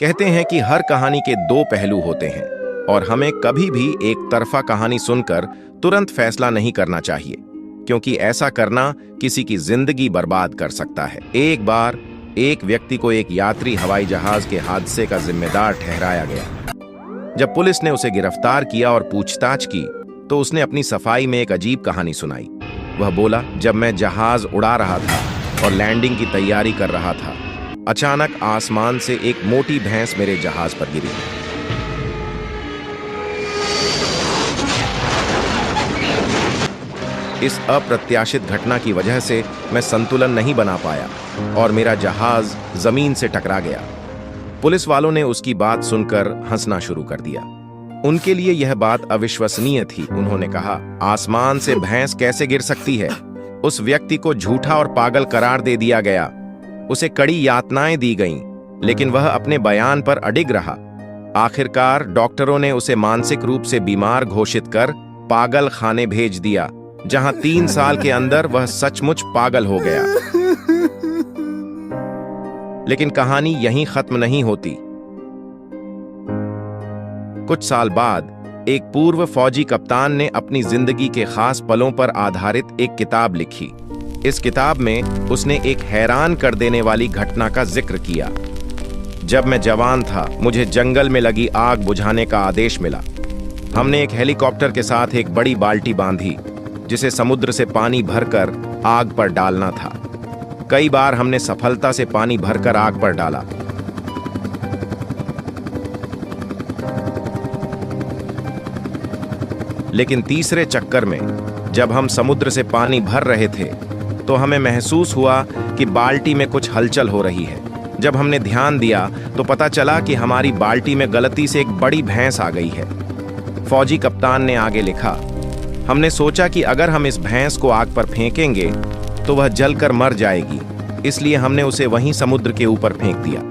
कहते हैं कि हर कहानी के दो पहलू होते हैं और हमें कभी भी एक तरफा कहानी सुनकर तुरंत फैसला नहीं करना चाहिए, क्योंकि ऐसा करना किसी की जिंदगी बर्बाद कर सकता है। एक बार एक व्यक्ति को एक यात्री हवाई जहाज के हादसे का जिम्मेदार ठहराया गया। जब पुलिस ने उसे गिरफ्तार किया और पूछताछ की तो उसने अपनी सफाई में एक अजीब कहानी सुनाई। वह बोला, जब मैं जहाज उड़ा रहा था और लैंडिंग की तैयारी कर रहा था, अचानक आसमान से एक मोटी भैंस मेरे जहाज पर गिरी। इस अप्रत्याशित घटना की वजह से मैं संतुलन नहीं बना पाया और मेरा जहाज जमीन से टकरा गया। पुलिस वालों ने उसकी बात सुनकर हंसना शुरू कर दिया। उनके लिए यह बात अविश्वसनीय थी। उन्होंने कहा, आसमान से भैंस कैसे गिर सकती है? उस व्यक्ति को झूठा और पागल करार दे दिया गया। उसे कड़ी यातनाएं दी गईं, लेकिन वह अपने बयान पर अडिग रहा। आखिरकार डॉक्टरों ने उसे मानसिक रूप से बीमार घोषित कर पागल खाने भेज दिया, जहां 3 साल के अंदर वह सचमुच पागल हो गया। लेकिन कहानी यहीं खत्म नहीं होती। कुछ साल बाद एक पूर्व फौजी कप्तान ने अपनी जिंदगी के खास पलों पर आधारित एक किताब लिखी। इस किताब में उसने एक हैरान कर देने वाली घटना का जिक्र किया। जब मैं जवान था, मुझे जंगल में लगी आग बुझाने का आदेश मिला। हमने एक हेलीकॉप्टर के साथ एक बड़ी बाल्टी बांधी, जिसे समुद्र से पानी भरकर आग पर डालना था। कई बार हमने सफलता से पानी भरकर आग पर डाला, लेकिन तीसरे चक्कर में जब हम समुद्र से पानी भर रहे थे तो हमें महसूस हुआ कि बाल्टी में कुछ हलचल हो रही है। जब हमने ध्यान दिया तो पता चला कि हमारी बाल्टी में गलती से एक बड़ी भैंस आ गई है। फौजी कप्तान ने आगे लिखा, हमने सोचा कि अगर हम इस भैंस को आग पर फेंकेंगे तो वह जलकर मर जाएगी, इसलिए हमने उसे वहीं समुद्र के ऊपर फेंक दिया।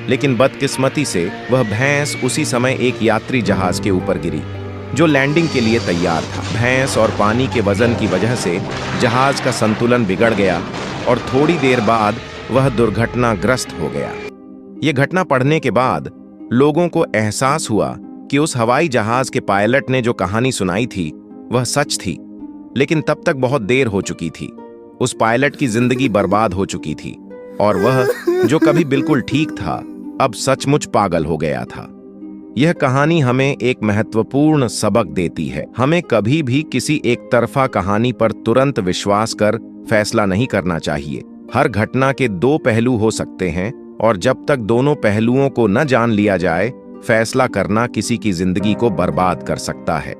लेकिन बदकिस्मती से वह भैंस उसी समय एक यात्री जहाज के ऊपर गिरी जो लैंडिंग के लिए तैयार था। भैंस और पानी के वजन की वजह से जहाज का संतुलन बिगड़ गया और थोड़ी देर बाद वह दुर्घटनाग्रस्त हो गया। यह घटना पढ़ने के बाद लोगों को एहसास हुआ कि उस हवाई जहाज के पायलट ने जो कहानी सुनाई थी वह सच थी, लेकिन तब तक बहुत देर हो चुकी थी। उस पायलट की जिंदगी बर्बाद हो चुकी थी और वह जो कभी बिल्कुल ठीक था, अब सचमुच पागल हो गया था। यह कहानी हमें एक महत्वपूर्ण सबक देती है। हमें कभी भी किसी एक तरफा कहानी पर तुरंत विश्वास कर फैसला नहीं करना चाहिए। हर घटना के 2 पहलू हो सकते हैं और जब तक दोनों पहलुओं को न जान लिया जाए, फैसला करना किसी की जिंदगी को बर्बाद कर सकता है।